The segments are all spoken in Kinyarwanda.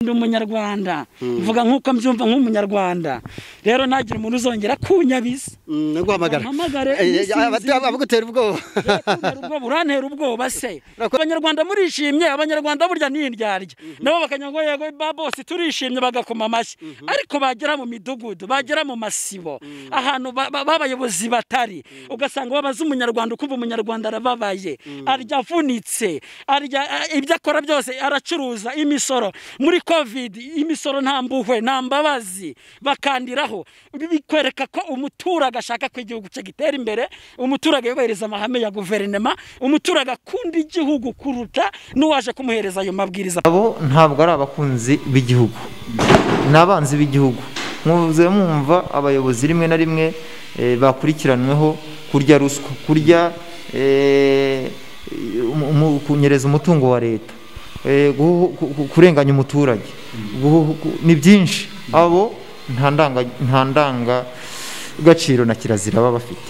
Ndi umunyarwanda mvuga nkuko mbyumva nk'umunyarwanda rero nagira umuntu uzongera kunyabiza naguhamagara abagutera ubwoba burantera ubwoba se abanyarwanda murishimye abanyarwanda burya n'indyarya nabo bakanyango yego bose turishimye bagakoma amashyi ariko bagera mu midugudu bagera mu masibo ahantu babayobozi batari ugasanga babaza umunyarwanda ukumva umunyarwanda arababaye arya avunitse arya ibyo akora byose aracuruza imisoro muri Covid imisoro nta mbuhwe nta mbabazi bakandiraho bikwereka ko umuturage ashaka ko igihugu cye gitera imbere umuturage yubahiriza amahame ya guverinoma umuturage akunda igihugu kuruta n'uwaje kumuhereza ayo mabwiriza abo ntabwo ari abakunzi b'igihugu n'abanzi b'igihugu muvuze mwumva abayobozi rimwe na rimwe bakurikiranweho kurya ruswa kurya kunyereza umutungo wa leta kurenganya umuturage ni byinshi abo nta ndanga gaciro na kirazira baba bafite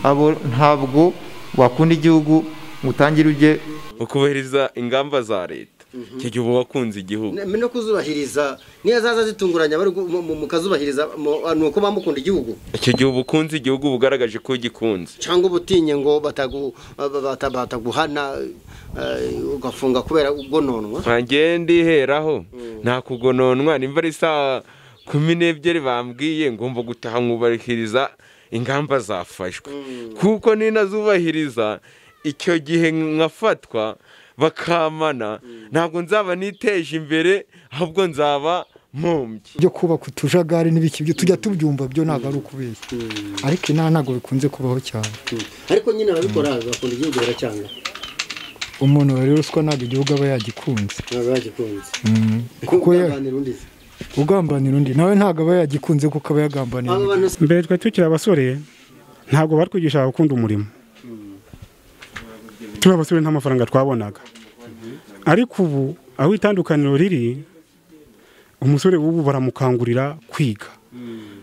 abo ntabwo wakunda igihugu utangire ujye ukubahiriza ingamba za leta icyo gihe uba wakunze igihugu no kuzubahiriza niyo zaza zitunguranya bari mukazubahiriza nuko bamukunda igihugu icyo gihe uba ukunze igihugu bugaragaje ko ugikunze cyangwa ubutinye ngo bataguhana ugafunga kubera ugononwa ntange ndiheraho nta kugononwa nimba ari saa 12 bambwiye ngomba gutaha nkubahiriza ingamba zafashwe kuko ninazubahiriza icyo gihe nkafatwa bakamana ntabwo nzaba niteje imbere ahubwo nzaba mpumbye byo kubaka utujagari n'ibiki byo tujya tubyumva byo ntago ari ukubeshya ariko ntago bikunze kubaho cyane ariko nyine ababikora bakunda igihugu baracyanga umuntu rero ruswa ntago igihugu aba yagikunze kuko ugambanira undi nawe ntago aba yagikunze kuko aba yagambanira mbere twe tukiri abasore ntago batwigisha gukunda umurimo turi abasore nta mafaranga twabonaga ariko ubu aho itandukaniro riri umusore ubu baramukangurira kwiga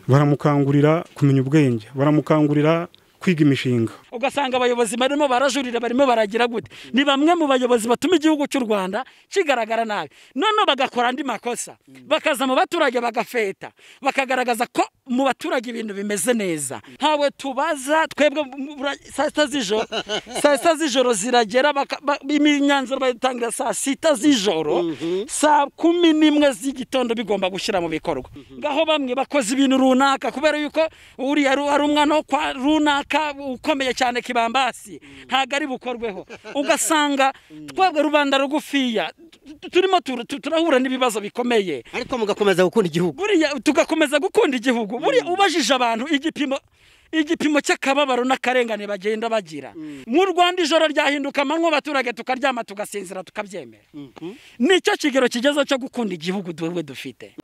baramukangurira kumenya ubwenge baramukangurira kwiga imishinga ugasanga abayobozi barimo barajurira barimo baragira gute ni bamwe mu bayobozi batuma igihugu cy'u Rwanda kigaragara nabi none bagakora andi makosa bakaza mu baturage bagafeta bakagaragaza ko mu baturage ibintu bimeze neza ntawe tubaza twebwe saa sita z'ijoro ziragera imyanzuro bayitangira saa 6 z'ijoro saa 11 z'igitondo bigomba gushyira mu bikorwa ngaho bamwe bakoze ibintu runaka kubera yuko uri ari umwana wo kwa runaka ukomeye cyane kibambasi ntago ari bukorweho ugasanga twebwe rubanda rugufiya turimo turahura n'ibibazo bikomeye ariko mugakomeza gukunda igihugu buriya tugakomeza gukunda igihugu buriya ubajije abantu igipimo cy'akababaro n'akarengane bagenda bagira mu Rwanda ijoro ryahinduka amanywa abaturage tukaryama tugasinzira tukabyemera nicyo kigero kigezeho cyo gukunda igihugu dufite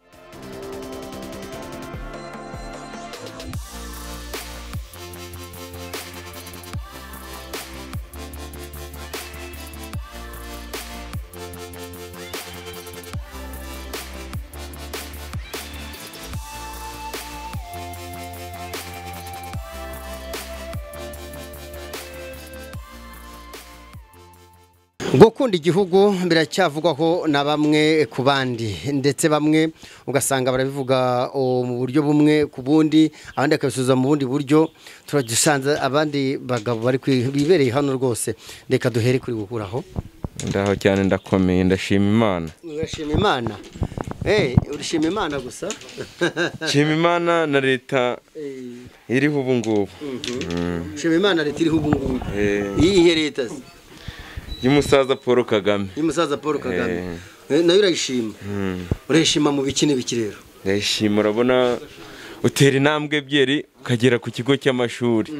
gukunda igihugu biracyavugwaho na bamwe ku bandi ndetse bamwe ugasanga barabivuga mu buryo bumwe ku bundi abandi akabisubiza mu bundi buryo turagisanze abandi bagabo bari bibereye hano rwose reka duhere kuri gukuraho ndaho cyane ndakomeye ndashima Imana urashima Imana urashima Imana gusa shima Imana na leta iriho ubu ngubu shima Imana leta iriho ubu ngubu iyi leta y'umusaza Paul Kagame nayo urayishima urayishima mu biki n'ibiki rero ndayishima urabona utera intambwe ebyiri ukagera ku kigo cy'amashuri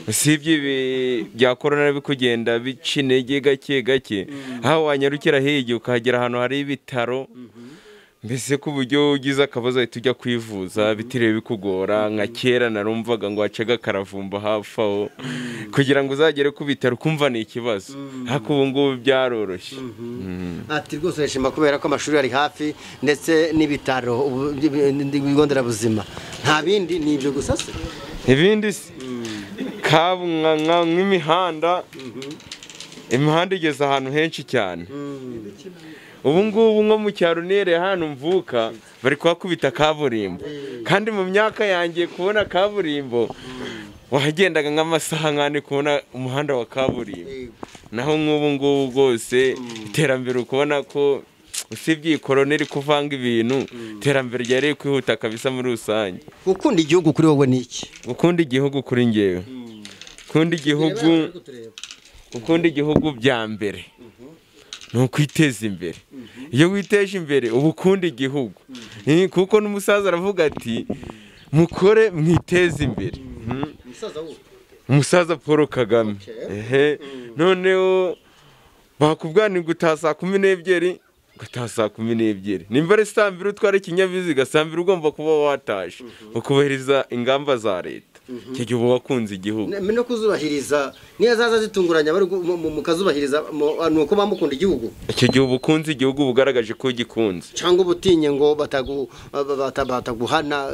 usibye bya korona bikugenda bica intege gake gake aho wanyarukira hirya ukahagera ahantu hari ibitaro mbese ku buryo ugize akabazo ahita ujya kwivuza bitiriwe bikugora nka kera narumvaga ngo wacega karavumba hafi aho kugira ngo uzagere ku bitaro kumva ni ikibazo ariko ubu ngubu byaroroshye ati rwose urashima kubera ko amashuri ari hafi ndetse n'ibitaro ibigo nderabuzima nta bindi ni ibyo gusa se ibindi se nk'imihanda igeze ahantu henshi cyane ubu ngubu nko mu cyaro nere hano mvuka bari kuhakubita kaburimbo kandi mu myaka yanjye kubona kaburimbo wahagendaga nk'amasaha nk'ane kubona umuhanda wa kaburimbo naho nk'ubu ngubu rwose iterambere ukubona ko usibye koroneri kuvanga ibintu iterambere ryari kwihuta kabisa muri rusange. Gukunda igihugu kuri wowe ni iki? Gukunda igihugu kuri ngewe gukunda igihugu bya mbere ni ukwiteza imbere. Iyo witeje imbere uba ukunda igihugu kuko n'umusaza aravuga ati mukore mwiteze imbere. Umusaza Paul Kagame noneho bakubwira ngo utaha saa 12 gutaha saa 12 nimba ari saa 2 utwara ikinyabiziga saa 2 ugomba kuba watashe ukubahiriza ingamba za leta. Icyo gihe uba wakunze igihugu no kuzubahiriza niyo zaza zitunguranya bari mu kazubahiriza nuko bamukunda igihugu. Icyo gihe uba ukunze igihugu bugaragaje ko gikunze cyangwa ubutinye ngo bataguhana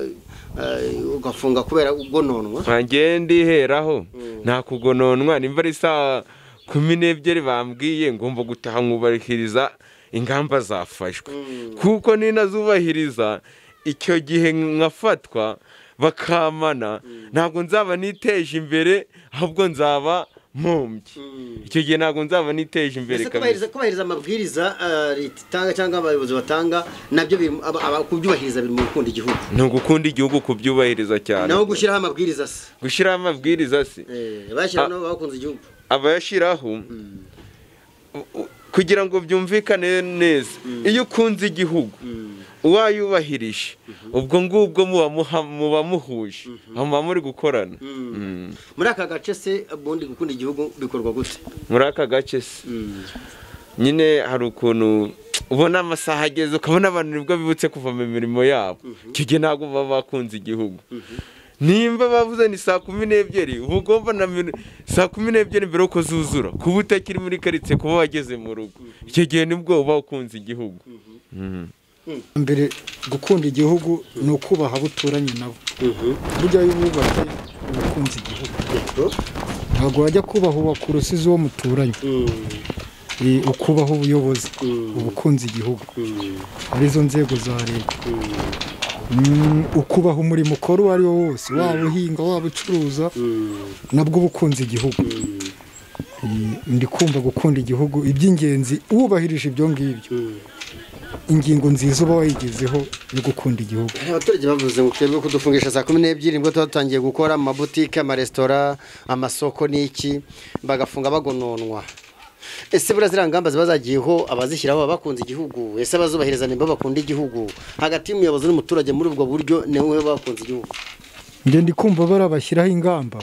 ugafunga kubera ugononwa. Ngiye ndiheraho nta kugononwa nimba ari saa 12 bambwiye ngomba gutaha nkubahiriza ingamba zafashwe kuko ninazubahiriza icyo gihe nkafatwa bakamana ntabwo nzaba niteje imbere ahubwo nzaba mumbye. Icyo gihe ntabwo nzaba niteje imbere kubahiriza amabwiriza leta itanga cyangwa abayobozi batanga nabyo kubyubahiriza biri mu gukunda igihugu. Ni ugukunda igihugu kubyubahiriza cyane. Naho gushyiraho amabwiriza se bashyiraho nabo bakunze igihugu abayashyiraho kugira ngo byumvikane neza. Iyo ukunze igihugu uwayubahirije ubwo ngubwo muba muhuje muba muri gukorana. Muri aka gace se ubundi gukunda igihugu bikorwa gute? Muri aka gace se nyine hari ukuntu ubona amasaha ageze ukabona abantu nibwo bibutse kuva mu mirimo yabo. Icyo gihe ntabwo baba bakunze igihugu. Nimba bavuze ni saa 12 uba ugomba na saa 12 mbere uko zuzura kuba utakiri muri karitsiye kuba wageze mu rugo. Icyo gihe nibwo uba ukunze igihugu. Mbere gukunda igihugu ni ukubaha buturanye nabo. Burya iyo wubatse ukunze igihugu ntabwo wajya kubaha uwakurusize uwo muturanye. Ukubaho ubuyobozi ubukunze igihugu arizo nzego za leta. Ukubaha umurimo ukora uwo ari wo wose waba uhinga waba ucuruza nabwo ubukunze igihugu. Ndi kumva gukunda igihugu iby'ingenzi wubahirije ibyo ngibyo ingingo nziza uba wayigezeho yo gukunda igihugu. Abaturage bavuze ngo twebwe kudufungisha saa 12 nibwo twatangiye gukora amabutike amaresitora amasoko n'iki bagafunga bagononwa. Ese burazira ngamba zibazagiyeho abazishyiraho bakunze igihugu ese bazubahiriza nimba bakunda igihugu hagati y'umuyobozi n'umuturage muri ubwo buryo newe bakunze igihugu. Nge ndi kumva barabashyiraho ingamba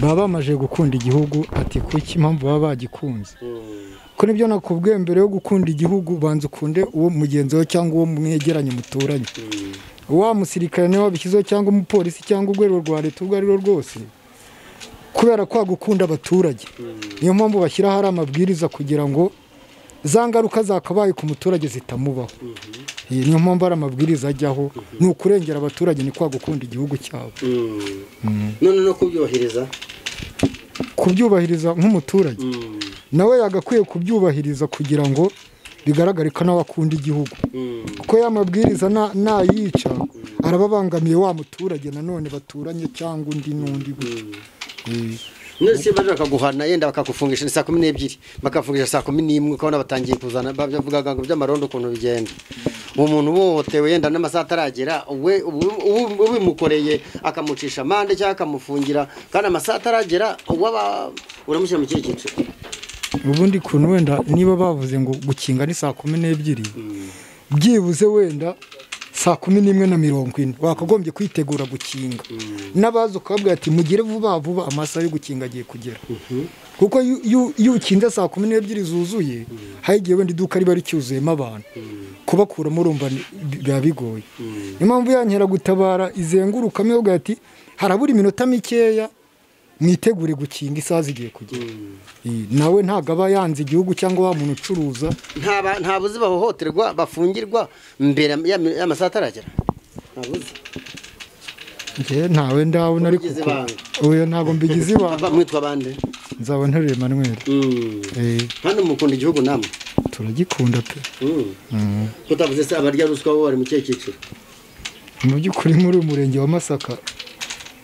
baba bamaje gukunda igihugu ati kuki impamvu baba bagikunze ko nibyo nakubwiye mbere yo gukunda igihugu banza ukunde uwo mugenzi wawe cyangwa uwo mwegeranye muturanye. Wa musirikare niwe wabishyizeho cyangwa umupolisi cyangwa urwego rwa leta ubwo ari rwo rwose kubera kwa gukunda abaturage niyo mpamvu bashyira hari amabwiriza kugira ngo za ngaruka zakabaye ku muturage zitamubaho. Niyo mpamvu ari amabwiriza ajyaho ni ukurengera abaturage ni kwa gukunda igihugu cyabo. None no kubyubahiriza nk'umuturage nawe yagakwiye kubyubahiriza kugira ngo bigaragare ko nawe akunda igihugu kuko ya mabwiriza nayica arababangamiye wa muturage nanone baturanye cyangwa undi n'undi. Nese bashaka guhana yenda bakakufungisha saa 12 bakafungisha saa 11 ukabona batangiye kuzana bavugaga ngo by'amarondo ukuntu bigenda. Umuntu wotewe yenda n'amasaha ataragera we ubimukoreye akamucisha amande cyangwa akamufungira kandi amasaha ataragera uramushyira mu cyiciro. Ubundi kuntu wenda niba bavuze ngo gukinga ni saa 12 byibuze wenda saa 11:40 wakagombye kwitegura gukinga n'abazo kabwa ati mugire vuba amasaha yo gukinga agiye kugera kuko iyo ukinze saa 12 zuzuye hagiye wenda iduka riba ricyuzuyemo abantu kubakuramo urumva biba bigoye. Impamvu yankera gutabara izenguruka mwe ati harabura iminota mikeya mwitegure gukinga isaha zigiye kugera. Nawe ntago aba yanze igihugu cyangwa wa muntu ucuruza nta buzi bahohoterwa bafungirwa mbere y'amasaha ataragera. Ntawe ndabona ariko oya ntago mbigize ibanga. Mwitwa bande? Nzaba ntereye Emmanuel. Hano mukunda igihugu namwe turagikunda pe. kutavuze se abarya ruswa bo bari mu cyiciro Mu by'ukuri muri uyu murenge wa Masaka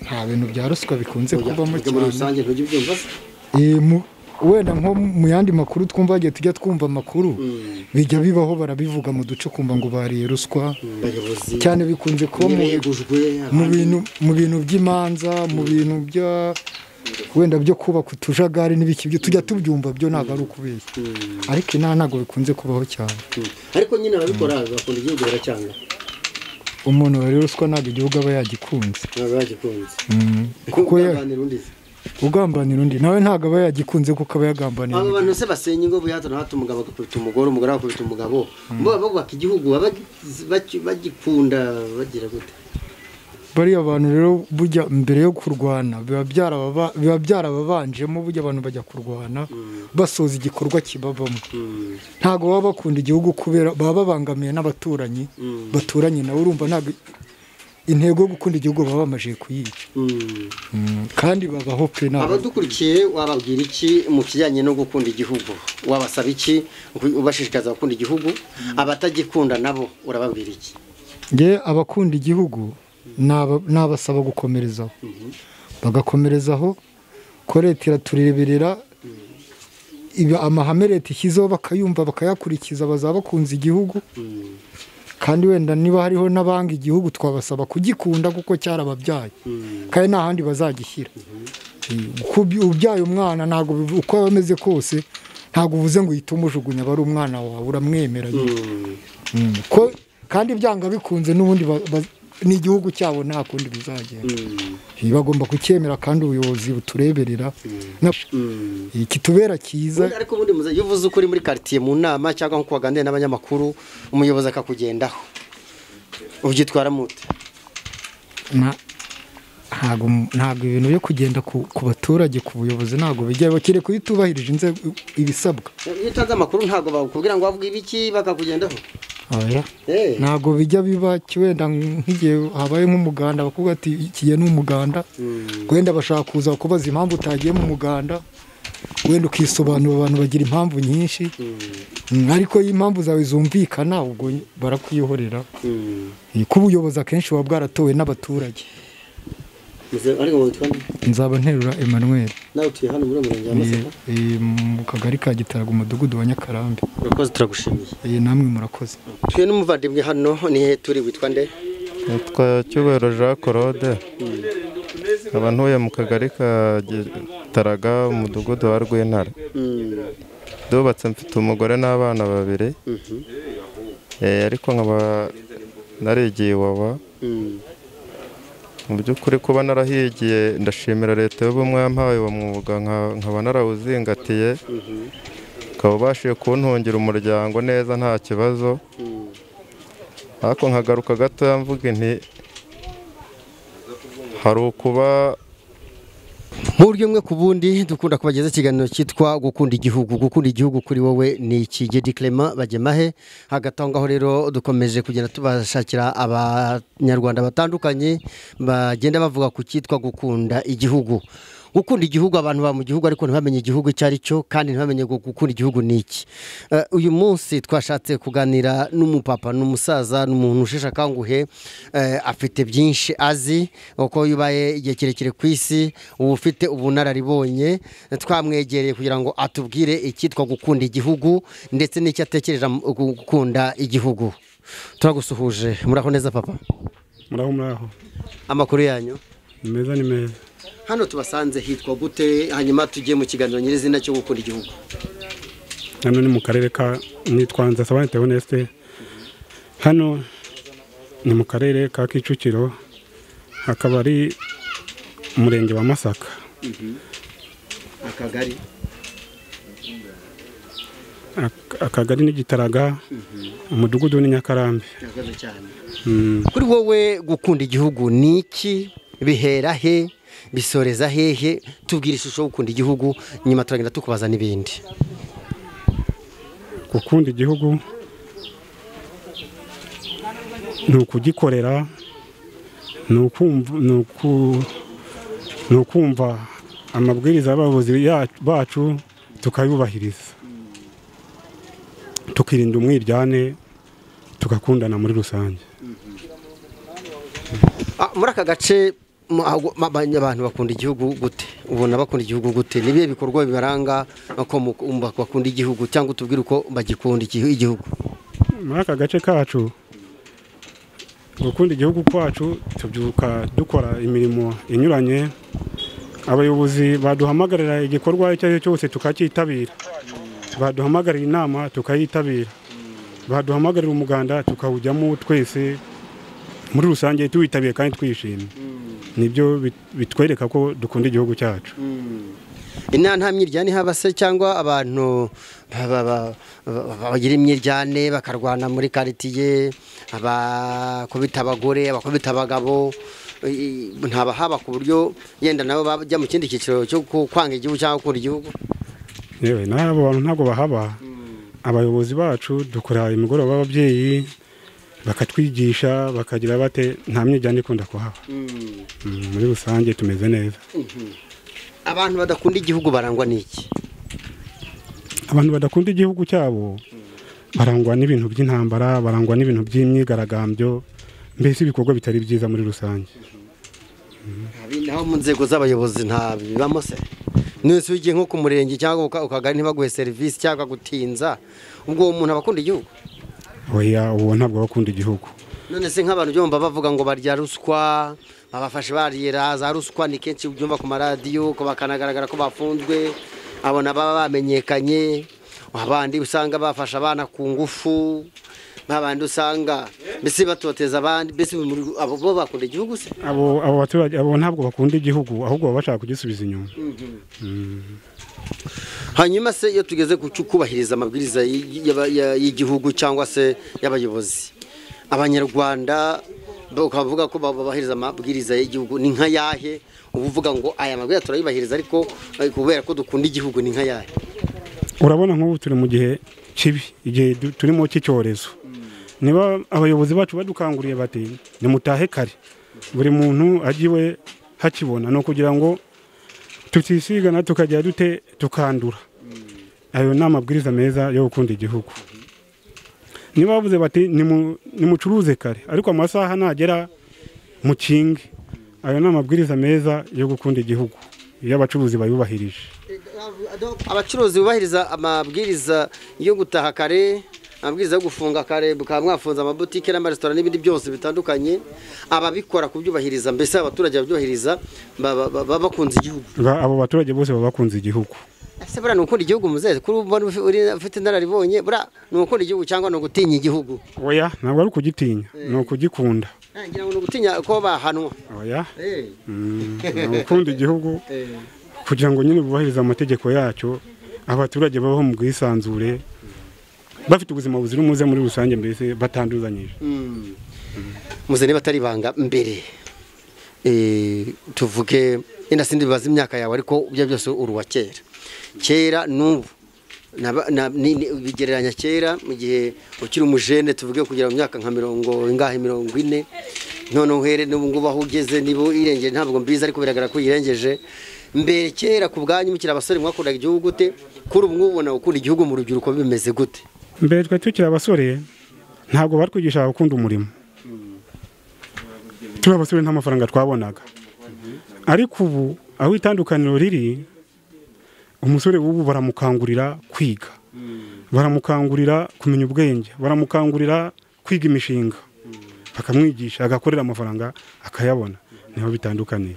nta bintu bya ruswa bikunze kubamo muri cyane. rusange ntujye ubyumva se Wenda nko mu yandi makuru twumva agiye tujya twumva amakuru bijya bibaho barabivuga mu duce kumva ngo bariye ruswa cyane bikunze kuba mu bintu by'imanza mu bintu bya wenda byo kubaka utujagari n'ibiki byo tujya tubyumva byo ntabwo ari ukubeshya ariko ntabwo bikunze kubaho cyane ariko nyine ababikora bakunda igihugu baracyanga umuntu wari ruswa ntabwo igihugu aba yagikunze kuko ugambanira undi nawe ntabwo aba yagikunze kuko aba yagambanira abo bantu se basenya ingo buyato na hato umugabo agakubita umugore umugore agakubita umugabo bubaka igihugu bagikunda bagira gute bariya abantu rero bujya mbere yo kurwana biba byarababanjemo bujya abantu bajya kurwana basoza igikorwa kibabamo ntabwo baba bakunda igihugu kubera baba babangamiye n'abaturanyi baturanye nawe urumva ntabwo intego yo gukunda igihugu baba bamaze kuyica kandi babaho pe abadukurikiye wababwira iki mu kijyanye no gukunda igihugu wabasaba iki ubashishikaza gukunda igihugu abatagikunda nabo urababwira iki nge abakunda igihugu nabasaba gukomerezaho bagakomerezaho ko leta iratureberera amahame leta ishyizeho bakayumva bakayakurikiza bazaba bakunze igihugu kandi wenda niba hariho n'abanga igihugu twabasaba kugikunda kuko cyarababyaye kandi nta handi bazagishyira ubyaye umwana ntabwo uko yaba ameze kose ntabwo uvuze ngo uhite umujugunya aba ari umwana wawe uramwemera kandi byanga bikunze n'ubundi ni igihugu cyabo nta kundi bizagenda bagomba kucyemera kandi ubuyobozi butureberera kitubera cyiza ariko ubundi muze iyo uvuze ukuri muri quartier mu nama cyangwa nko kuganira n'abanyamakuru umuyobozi akakugendaho ubyitwara mute ntabwo ibintu byo kugenda ku baturage ku buyobozi ntabwo bijya bakire kuyitubahirije inzego ibisabwa iyo utanze amakuru ntabwo bakubwira ngo bavuge ibiki bakakugendaho ntabwo bijya biba wenda nk'igihe habaye nk'umuganda bakubwira ati ikiye ni umuganda wenda bashaka kuza kubaza impamvu utagiye mu muganda wenda ukisobanura abantu bagira impamvu nyinshi ariko iyo impamvu zawe zumvikana ubwo barakwihorera ko ubuyobozi akenshi buba bwaratowe n'abaturage nzaba nterura Emmanuel nawe utuye hano muri murenge wa Masaka mu kagari ka Gitaraga umudugudu wa Nyakarambi urakoze turagushimiye namwe murakoze twe n'umuvandimwe hano ni turi witwa nde yitwa Cyubahiro Jean Claude aba ntuye mu kagari ka Gitaraga umudugudu wa Rwintara dubatse mfite umugore n'abana babiri ariko nkaba narigiye iwawa mu by'ukuri kuba narahigiye ndashimira leta y'ubumwe yampaye uwo mwuga nkaba narawuzingatiye ukaba ubashije kuntungira umuryango neza nta kibazo ariko nkagaruka gatoya mvuga nti hari ukuba mu buryo bumwe ku bundi dukunda kubageza ikiganiro cyitwa gukunda igihugu kuri wowe ni iki Gedi Clement Bagemahe hagati aho ngaho rero dukomeje kugenda tubashakira abanyarwanda batandukanye bagenda bavuga ku cyitwa gukunda igihugu abantu ba mu gihugu ariko ntibamenye igihugu icyo ari cyo kandi ntibamenye gukunda igihugu ni iki uyu munsi twashatse kuganira n'umupapa n'umusaza n'umuntu usheshe akanguhe afite byinshi azi uko yubaye igihe kirekire ku isi ubu ufite ubunararibonye twamwegereye kugira ngo atubwire icyitwa gukunda igihugu ndetse n'icyo atekereza gukunda igihugu turagusuhuje muraho neza papa muraho amakuru yanyu ni meza hano tubasanze hitwa gute hanyuma tugiye mu kiganiro nyirizina cyo gukunda igihugu hano ni mu karere ka nitwanza Sabane Theoneste hano ni mu karere ka Kicukiro hakaba ari umurenge wa Masaka akagari ni Gitaraga umudugudu ni Nyakarambi kuri wowe gukunda igihugu ni iki bihera he bisoreza hehe tubwira ishusho yo gukunda igihugu nyuma turagenda tukubaza n'ibindi gukunda igihugu ni ukugikorera ni ukumva amabwiriza y'abayobozi bacu tukayubahiriza tukirinda umwiryane tugakundana muri rusange. Muri aka gace abantu bakunda igihugu gute? Ubona bakunda igihugu gute? Nibiye bikorwa bibaranga ko bakunda igihugu cyangwa tubwire uko bagikunda igihugu? Muri aka gace kacu gukunda igihugu kwacu tubyuka dukora imirimo inyuranye. Abayobozi baduhamagarira igikorwa icyo cyose tukakitabira, baduhamagarira inama tukayitabira, baduhamagarira umuganda tukawujyamo twese muri rusange tuwitabiye kandi twishimye. Nibyo bitwereka ko dukunda igihugu cyacu. Nta myiryane haba se cyangwa abantu bagira imyiryane bakarwana muri quartier, abakubita abagore, abakubita abagabo, ntaba haba ku buryo yenda nabo bajya mu kindi cyiciro cyo kwanga igihugu cyangwa gukunda igihugu? Yewe nabo bantu ntabwo bahaba. Abayobozi bacu dukora imigoroba y'ababyeyi bakatwigisha bakagira bate, nta myiryane ikunda kuhaba. Muri rusange tumeze neza. Abantu badakunda igihugu barangwa n'iki? Abantu badakunda igihugu cyabo barangwa n'ibintu by'intambara, barangwa n'ibintu by'imyigaragambyo, mbese ibikorwa bitari byiza muri rusange. Naho mu nzego z'abayobozi nta bibamo se? Nese ugiye nko ku murenge cyangwa ukagari ntibaguhe serivisi cyangwa gutinza, ubwo umuntu abakunda igihugu? Oya, uwo ntabwo bakunda igihugu. None se nk'abantu byomba bavuga ngo barya ruswa, babafashe bariyera za ruswa, ni kenshi ubyumva ku maradiyo ko bakanagaragara ko bafunzwe, abona baba bamenyekanye. Abandi usanga bafasha abana ku ngufu, babandi usanga mbese batoteza abandi, mbese abo bo bakunda igihugu se? Abo baturage abo ntabwo bakunda igihugu, ahubwo baba bashaka kugisubiza inyuma. Hanyuma se iyo tugeze ku kubahiriza amabwiriza y'igihugu cyangwa se y'abayobozi, Abanyarwanda bakavuga ko babahiriza amabwiriza y'igihugu, ni nka yahe? Uvuga ngo aya mabwiriza turayibahiriza ariko kubera ko dukunda igihugu, ni nka yahe? Urabona nk'ubu turi mu gihe kibi, igihe turimo cy'icyorezo. Niba abayobozi bacu badukanguriye bati nimutahe kare, buri muntu agiwe hakibona, no kugira ngo tutisigana tukajya tukandura. Ayo ni amabwiriza meza yo gukunda igihugu. Niba bavuze bati nimucuruze kare, ariko amasaha nagera mukinge, ayo ni amabwiriza meza yo gukunda igihugu iyo abacuruzi bayubahirije. Abacuruzi bubahiriza amabwiriza yo gutaha kare, amabwiriza yo gufunga kare, bukaba mwafunza amabutike n'amaresitora n'ibindi byose bitandukanye, ababikora kubyubahiriza, mbese abaturage babyubahiriza bakunze igihugu. Abo baturage bose baba bakunze igihugu. Ese bura nukunda igihugu muzeze kuri ubona ufite inararibonye, bura nukunda igihugu cyangwa no gutinya igihugu? Oya, ntabwo ari ukugitinya, no kugikunda. Ngira ngo no gutinya ko bahanwa. Oya. Nukunda igihugu kugira ngo nyine bubahiriza amategeko yacyo, abaturage babaho mu bwisanzure, bafite ubuzima buzira umuze muri rusange, mbese batanduzanyije. Muze niba atari banga mbere, tuvuge enda sindi bibaza imyaka yawe, ariko byo byose uruwa kera n'ubu bigereranya kera mu gihe ukiri umujene, tuvuge kugira mu myaka nka 40 none uhere n'ubu ngubu aho ugeze, nibo irengeye ntabwo mbiza, ariko biragaragara ko yirengeje. Mbere kera ku bwanyu mukiri abasore mwakundaga igihugu gute? Kuri ubu ngubu ubona gukunda igihugu mu rubyiruko bimeze gute? Mbere twe tukiri abasore ntabwo batwigisha gukunda umurimo. Turi abasore nta mafaranga twabonaga, ariko ubu aho itandukaniro riri, umusore ubu baramukangurira kwiga, baramukangurira kumenya ubwenge, baramukangurira kwiga imishinga, bakamwigisha agakorera amafaranga akayabona. Niho bitandukaniye.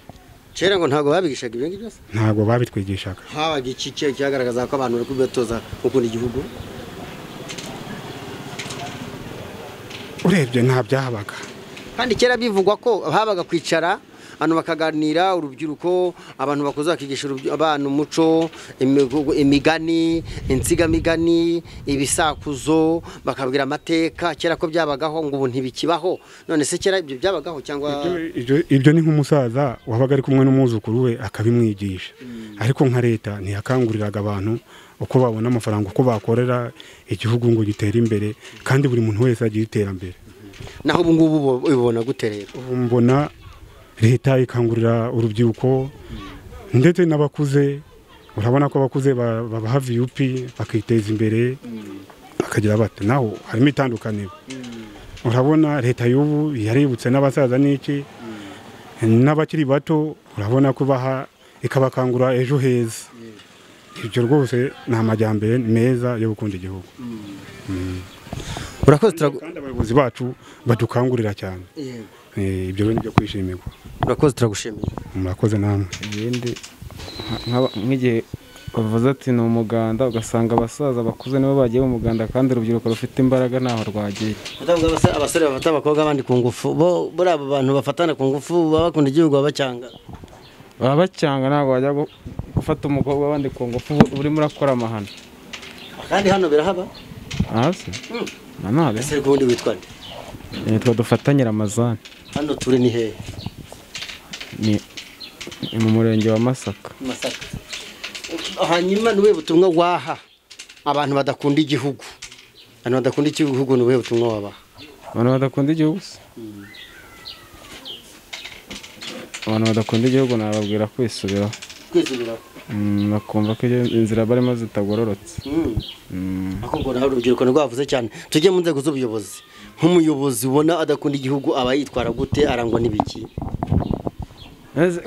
Kera ngo ntabwo babigishaga ibyo ngibyo? Ntabwo babitwigishaga. Habaga iki cyagaragaza ko abantu bari kubitoza gukunda igihugu? Urebye nta byahabaga. Kandi kera bivugwa ko habaga kwicara abantu bakaganira, urubyiruko, abantu bakoze bakigisha abantu umuco, imigani, insigamigani, ibisakuzo, bakabwira amateka. Kera ko byabagaho, ngo ubu ntibikibaho. None se kera ibyo byabagaho cyangwa? Ibyo ni nk'umusaza wabaga ari kumwe n'umwuzukuru we akabimwigisha, ariko nka leta ntiyakanguriraga abantu uko babona amafaranga, uko bakorera igihugu ngo gitere imbere, kandi buri muntu wese agira iterambere. Naho ubu ngubu ubibona gute rero? Mbona leta ikangurira urubyiruko ndetse n'abakuze. Urabona ko abakuze babaha VUP bakiteza imbere, bakagira bate naho harimo itandukaniro urabona leta y'ubu yaributse n'abasaza n'iki n'abakiri bato urabona ko baha ikabakangura ejo heza ibyo rwose ni amajyambere meza yo gukunda igihugu urakoze kandi abayobozi bacu badukangurira cyane ibyo bintu byo kwishimirwa urakoze turagushimiye murakoze namwe ibindi nk'igihe bavuze ati ni umuganda ugasanga abasaza bakuze nibo bagiye mu muganda kandi urubyiruko rufite imbaraga ntaho rwagiye abasore bafata abakobwa abandi ku ngufu bo buri abo bantu bafatana ku ngufu baba bakunda igihugu babacyanga ntabwo bajya gufata umukobwa abandi ku ngufu urimo urakora amahano kandi hano birahaba hasi nanone ese kundi witwa nitwa dufatanyira amazani hano turi ni hehe ni mu murenge wa Masaka hanyuma niwe butumwa waha abantu badakunda igihugu ni we butumwa wabaha abantu badakunda igihugu abantu badakunda igihugu nababwira kwisubiraho bakumva ko inzira barimo zitagororotse ahubwo naho urubyiruko rwavuze cyane tujye mu nzego z'ubuyobozi nk'umuyobozi ubona adakunda igihugu aba yitwara gute arangwa n'ibiki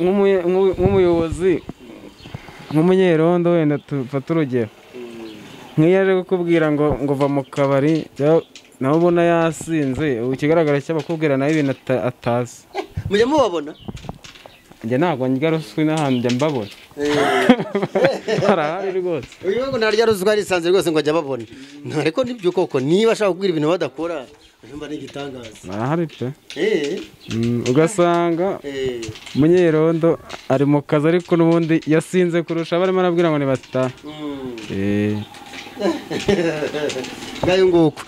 nk'umuyobozi nk'umunyerondo wenda tufata urugero nk'iyo aje kukubwira ngo va mu kabari nawe ubona yasinze ubu ikigaragara cy'abakubwira nawe ibintu atazi mujya mubabona njye ntabwo njya ruswa n'ahantu njya mbabona harahari rwose uyu ngo ntarya ruswa risanzwe rwose ngo ajya babona ariko nibyo koko niba ashaka kubwira ibintu badakora nimba ni igitangaza harahari pe ugasanga umunyerondo ari mu kazi ariko n'ubundi yasinze kurusha barimo arabwira ngo nibataha ngayo nguko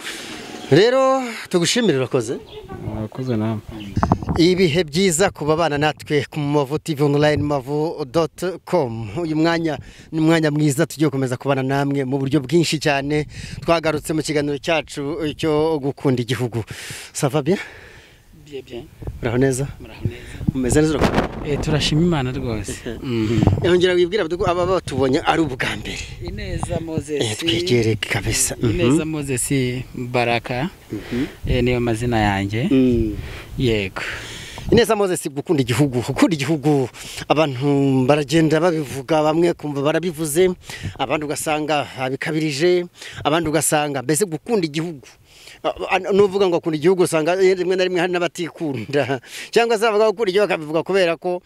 rero tugushimire urakoze namwe ibihe byiza kuba bana natwe ku Mubavu TV online mubavu.com uyu mwanya ni umwanya mwiza tugiye gukomeza kubana namwe mu buryo bwinshi cyane twagarutse mu kiganiro cyacu cyo gukunda igihugu ça va bien bien muraho neza mumeze neza turashima Imana rwose yongera wibwira aba batubonye ari ubwa mbere Ineza Moses twigere kabisa Ineza Moses Baraka niyo mazina yanjye yego Ineza Moses gukunda igihugu abantu baragenda babivuga bamwe kumva barabivuze abandi ugasanga bikabirije abandi ugasanga mbese gukunda igihugu nuvuga ngo akunda igihugu usanga rimwe na rimwe hari n'abatikunda cyangwa se abavuga gukunda igihugu bakabivuga kubera ko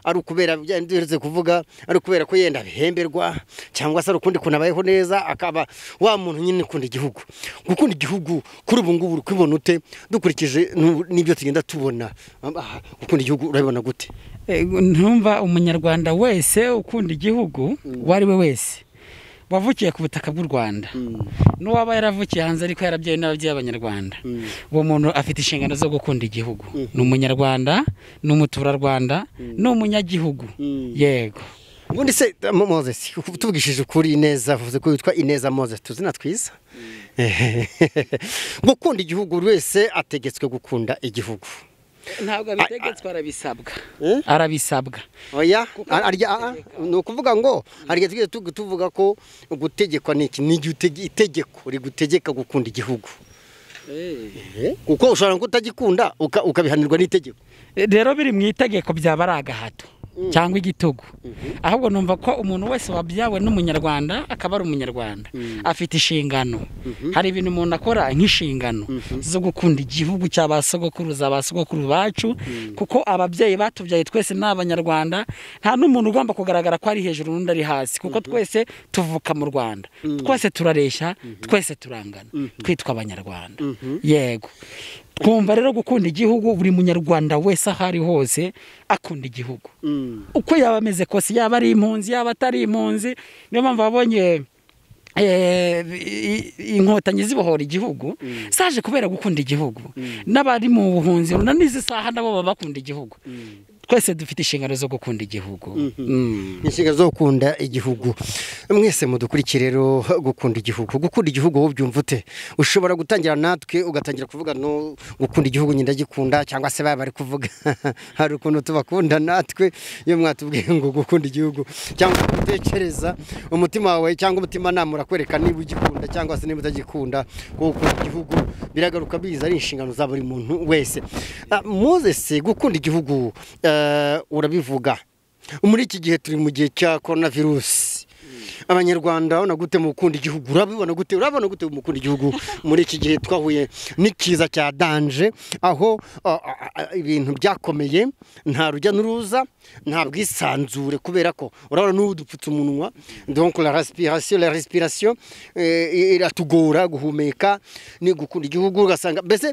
ari ukubera byanduretse kuvuga ari ukubera ko yenda bihemberwa cyangwa se ukundi kunabayeho neza akaba wa muntu nyine ukunda igihugu gukunda igihugu kuri ubu ngubu kwibona ute dukurikije n'ibyo tugenda tubona gukunda igihugu urabibona gute ntumva umunyarwanda wese ukunda igihugu wari we wese wavukiye ku butaka bw'u Rwanda n'uwaba yaravukiye hanze ariko yarabyaye n'ababyeyi b'abanyarwanda uwo muntu afite inshingano zo gukunda igihugu ni umunyarwanda ni umuturarwanda ni umunyagihugu yego ubundi se Moses tubwishije ukuri Ineza uvuze ko witwa Ineza Moses tuzina twiza gukunda igihugu wese ategetswe gukunda igihugu ntabwo abitegetswe arabisabwa oya ni ukuvuga ngo hari igihe tuvuga ko gutegekwa ni itegeko rigutegeka gukunda igihugu kuko ushobora kutagikunda ukabihanirwa n'itegeko rero biri mu itegeko byaba ari agahato cyangwa igitugu ahubwo numva ko umuntu wese wabyawe n'umunyarwanda akaba ari umunyarwanda afite inshingano hari ibintu umuntu akora nk'inshingano zo gukunda igihugu cy'abasogokuruza abasogokuru bacu kuko ababyeyi batubyaye twese ni abanyarwanda nta n'umuntu ugomba kugaragara ko ari hejuru n'undi ari hasi kuko twese tuvuka mu Rwanda twese turareshya twese turangana twitwa abanyarwanda yego twumva rero gukunda igihugu buri munyarwanda wese aho ari hose akunda igihugu uko yaba ameze kose yaba ari impunzi yaba atari impunzi niyo mpamvu babonye inkotanyi zibohora igihugu zaje kubera gukunda igihugu n'abari mu buhunzi n'izi saha nabo baba bakunda igihugu twese dufite inshingano zo gukunda igihugu. inshingano zo gukunda igihugu. Mwese mudukurikire rero gukunda igihugu wowe byumva ute? Ushobora gutangira natwe ugatangira kuvuga no gukunda igihugu nyinda gikunda cyangwa se bari kuvuga hari ukuntu tubakunda natwe iyo mwatubwiye ngo gukunda igihugu cyangwa gutekereza umutima wawe cyangwa umutima namura kwereka niba ugikunda cyangwa se niba utagikunda. Gukunda igihugu biragaruka biza ari inshingano za buri muntu wese. Moses, gukunda igihugu urabivuga muri iki gihe turi mu gihe cya coronavirus. Abanyarwanda urabona gute mu gukunda igihugu? Urabona gute mu gukunda igihugu muri iki gihe twahuye n'ikiza cya danger, aho ibintu byakomeye, nta rujya n'uruza, nta bwisanzure kubera ko urabona n'ubu dupfutse umunwa, donc la respiration iratugora guhumeka. Ni gukunda igihugu ugasanga mbese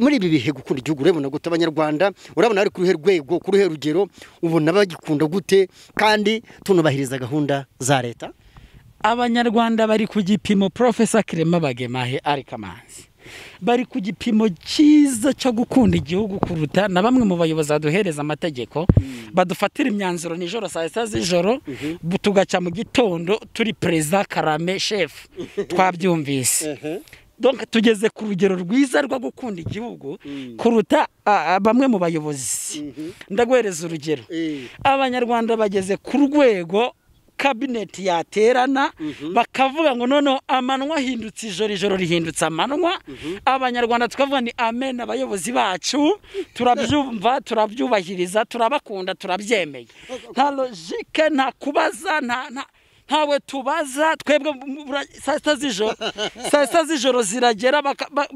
muri ibi bihe gukunda igihugu urabona gute Abanyarwanda? Urabona ari ku ruhe rwego, ku ruhe rugero, ubona bagikunda gute kandi tunubahiriza gahunda za leta? Abanyarwanda bari ku gipimo Professor Kirema Bagemahe ari Kamanzi, bari ku gipimo cyiza cyo gukunda igihugu kuruta na bamwe mu bayobozi baduhereza amategeko badufatira imyanzuro nijoro saa 7 z'ijoro, tugaca mu gitondo turi President Karame chef twabyumvise. Donc tugeze ku rugero rwiza rwo gukunda igihugu kuruta bamwe mu bayobozi. Ndaguhereza urugero, Abanyarwanda bageze ku rwego cabinet yaterana bakavuga ngo none amanywa hindutse ijoro rihindutse amanywa. Abanyarwanda tukavuga ni amen, abayobozi bacu turabyumva, turabyubahiriza, turabakunda, turabyemeye. Nta logique, nta kubaza, ntawe tubaza. Twebwe saa 6 z'ijoro ziragera,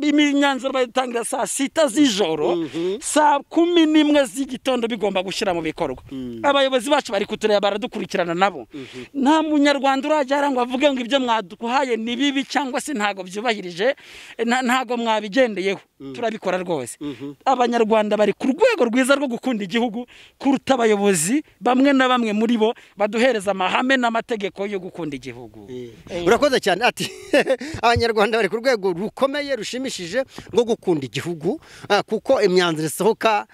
imyanzuro bayitangira saa 6 z'ijoro, saa 11 z'igitondo bigomba gushyira mu bikorwa. Abayobozi bacu bari kutureba, baradukurikirana nabo. Nta munyarwanda urajya ngo avuge ngo ibyo mwaduhaye ni bibi cyangwa se ntago byubahirije, ntago mwabigendeyeho. Turabikora rwose. Abanyarwanda bari ku rwego rwiza rwo gukunda igihugu kuruta abayobozi bamwe na bamwe muri bo baduhereza amahame n'amategeko yo gukunda igihugu. Urakoze cyane. Ati Abanyarwanda bari ku rwego rukomeye rushimishije rwo gukunda igihugu, kuko imyanzuro isohoka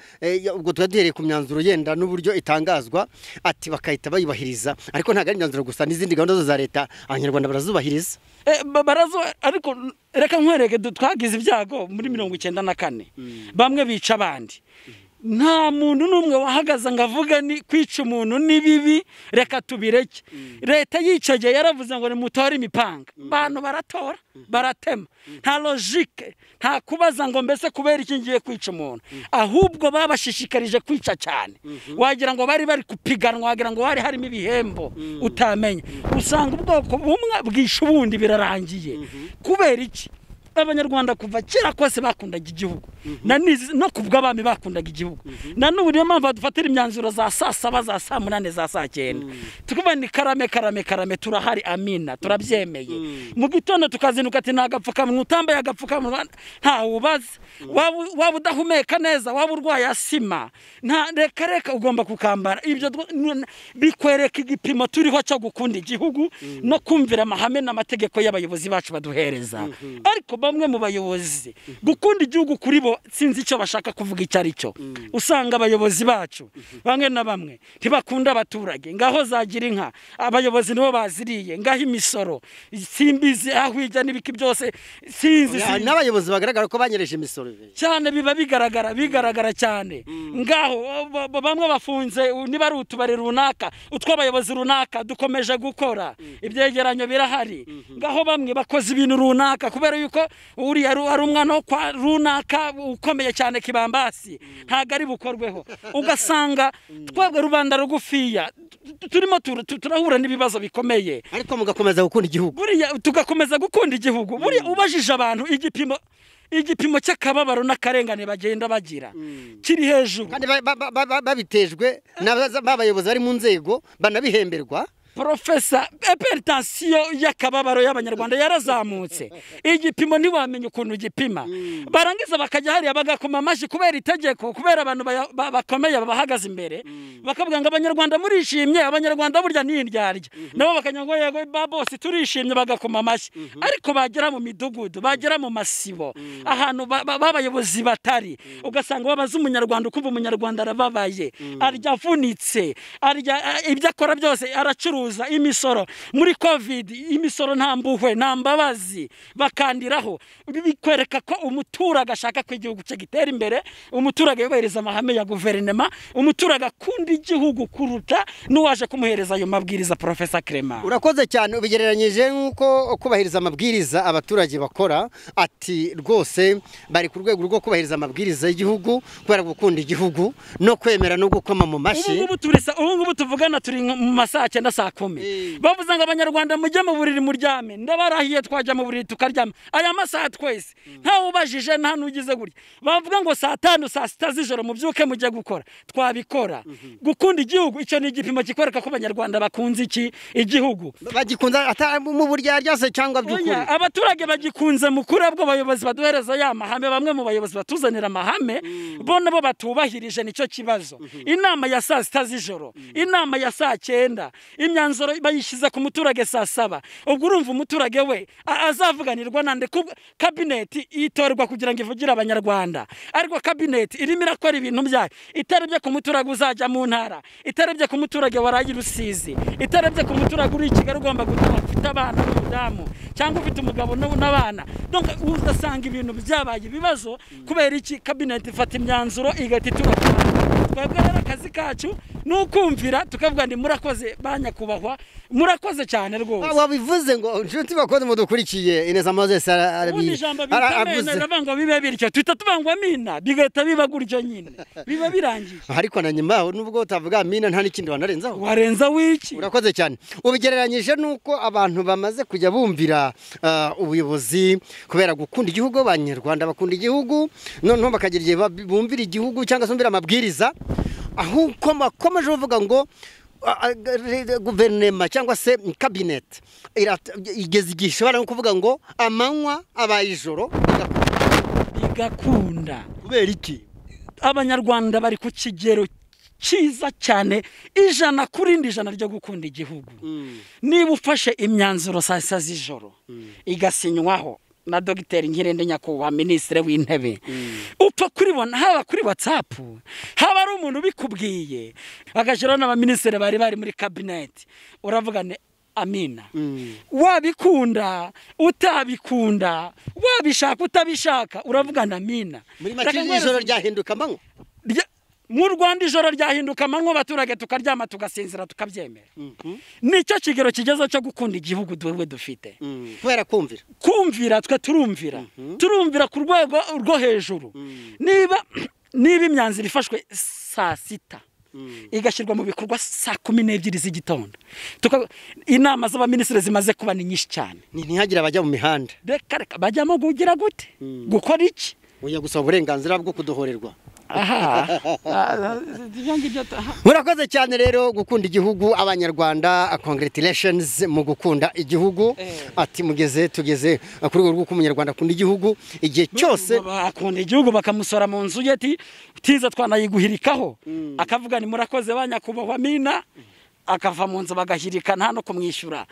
ubwo twaduhereye ku myanzuro yenda n'uburyo itangazwa, ati bakahita bayubahiriza. Ariko ntago ari imyanzuro gusa, n'izindi gahunda za leta Abanyarwanda barazubahiriza. Ariko reka nkwereke twagize ibyago muri 1994 bamwe bica abandi. Nta muntu numwe wahagaza ngo avuga ni kwica umuntu ni bibi, reka tubireke. Leta yicaje yaravuze ngo ni mutore imipanga, bantu baratora baratema. Nta logique, nta kubaza ngo mbese kubera iki ngiye kwica umuntu, ahubwo babashishikarije kwica cyane. Wagira ngo bari kupiganwa, wagira ngo hari harimo ibihembo utamenya. Usanga ubwoko bumwe bwisha ubundi birarangiye. Kubera iki? Abanyarwanda kuva kera kose bakundaga igihugu, no kubw'abami bakundaga igihugu. Na n'ubu niyo mpamvu badufatira imyanzuro za saa 7, za saa 8, za saa 9. Tukuvuga ni karame turahari, amina, turabyemeye. Mu gitondo tukazinuka ati nagapfukamunwa, utambaye agapfukamunwa nta ubaza. Waba udahumeka neza, waba urwaye asima, nta reka ugomba kukambara. Ibyo bikwereka igipimo turiho cyo gukunda igihugu no kumvira amahame n'amategeko y'abayobozi bacu baduhereza. Ariko bamwe mu bayobozi gukunda igihugu kuri bo sinzi icyo bashaka kuvuga icyo ari cyo. Usanga abayobozi bacu bamwe na bamwe ntibakunda abaturage, ngaho zagira inka abayobozi nibo baziriye, ngaho imisoro simbizi aho ijya n'ibiki byose sinzi. N'abayobozi bagaragara ko banyereje imisoro cyane, biba bigaragara cyane. Ngaho bamwe bafunze, niba ari utubari runaka, utw'abayobozi runaka dukomeje gukora, ibyegeranyo birahari. Ngaho bamwe bakoze ibintu runaka kubera yuko uri ari umwana wo kwa runaka ukomeye cyane Kibambasi, ntago ari bukorweho. Ugasanga twebwe rubanda rugufiya turimo turahura n'ibibazo bikomeye, ariko mugakomeza gukunda igihugu. Buriya tugakomeza gukunda igihugu. Buriya ubajije abantu igipimo cy'akababaro n'akarengane bagenda bagira kiri hejuru, kandi babitejwe n'abayobozi bari mu nzego banabihemberwa. Profesa hypertension y'akababaro y'abanyarwanda yarazamutse igipimo ntiwamenye ukuntu gipima barangiza bakajya hariya bagakoma amashi kubera itegeko kubera abantu bakomeye babahagaze imbere bakavuga ngo abanyarwanda murishimye abanyarwanda burya n'indyarya nabo bakanya ngo yego babosi turishimye bagakoma amashi ariko bagera mu midugudu bagera mu masibo ahantu babayobozi batari ugasanga babaza umunyarwanda ukumva umunyarwanda arababaye arya avunitse arya ibyo akora byose aracuruza imisoro muri covid imisoro nta mbuhwe nta mbabazi bakandiraho bikwereka ko umuturage ashaka ko igihugu cye gitera imbere umuturage yubahiriza amahame ya guverinoma umuturage akunda igihugu kuruta n'uwaje kumuhereza ayo mabwiriza Profesa Clement. Urakoze cyane ubigereranyije nk'uko kubahiriza amabwiriza abaturage bakora ati rwose bari ku rwego rwo kubahiriza amabwiriza y'igihugu kubera gukunda igihugu no kwemera no gukoma mu mashi. Ubu ngubu tuvugana turi mu masaha 9 saa 10 bavuze ngo abanyarwanda mujye mu buriri muryame ndabarahiye twajya mu buriri tukaryama aya masaha twese nta ubajije nta nugize gutya bavuga ngo saa 5 saa 6 z'ijoro mubyuke mujye gukora twabikora gukunda igihugu icyo ni igipimo kikwereka ko abanyarwanda bakunze iki igihugu bagikunza mu buryarya se cyangwa by'ukuri abaturage bagikunze mu kuri abwo bayobozi baduhereza ya mahame bamwe mu bayobozi batuzanira amahame bo nabo batubahirije nicyo kibazo inama ya saa 6 z'ijoro inama ya saa 9 imyanzuro bayishiza ku muturage saa 7 ubwo urumva umuturage we azavuganirwa nande ku cabinet itorwa kugira ngo ivugire abanyarwanda ariko cabinet irimo irakora ibintu byayo itarebye ku muturage uzajya mu ntara itarebye ku muturage warayi Rusizi itarebye ku muturage uri Kigali ugomba gutuma ufite abana n'umudamu cyangwa ufite umugabo n'abana donc uzasanga ibintu byabaye ibibazo kubera iki cabinet ifata imyanzuro igatitura twebwe akazi kacu nukumvira tukavuga ndi murakoze banyakubahwa murakoze cyane rwose wabivuze ngo nshuti bakoze mudukurikiye Ineza Moses arabivuze ngo bibe bityo tutatubangwa mina bigahita biba gutyo nyine biba birangiye ariko na nyuma nubwo utavuga mina nta n'ikindi wanarenzaho warenza wiki urakoze cyane ubigereranyije nuko abantu bamaze kujya bumvira ubuyobozi kubera gukunda igihugu abanyarwanda bakunda igihugu noneho bakagira igihe bumvira igihugu cyangwa se bumvira amabwiriza aho komeje uvuga ngo guverinoma cyangwa se cabinet igeze igihe ishobora no kuvuga ngo amanywa abaye ijoro bigakunda kubera iki abanyarwanda bari ku kigero cyiza cyane 100% ryo gukunda igihugu niba ufashe imyanzuro saa 6 z'ijoro igasinywaho na Dr. Nkirende Nyakubahwa Ministre w'Intebe upfa kuribona haba kuri WhatsApp haba ari umuntu bikubwiye agashira n'abaministre bari muri cabinet uravugane amina wabikunda utabikunda wabishaka utabishaka uravugana amina muri make ijoro ryahinduka amanywa mu Rwanda ijoro ryahinduka amanywa abaturage tukaryama tugasinzira tukabyemera nicyo kigero kigezo cyo gukunda igihugu duwe dufite kubera kumvira twe turumvira ku rwego rwo hejuru niba imyanzuro ifashwe saa 6 igashyirwa mu bikorwa saa 12 z'igitondo inama z'abaminisitiri zimaze kuba ni nyinshi cyane ntihagire abajya mu mihanda reka bajyamo gugira gute gukora iki uya gusaba uburenganzira bwo kudohorerwa murakoze cyane rero gukunda igihugu abanyarwanda congratulations mu gukunda igihugu ati tugeze ku rwego rw'uko umunyarwanda akunda igihugu igihe cyose akunda igihugu bakamusora mu nzu ye tiza twanayiguhirikaho akavuga ni murakoze banyakubahwa mina akava mu nzu bagahirika nta no kumwishyura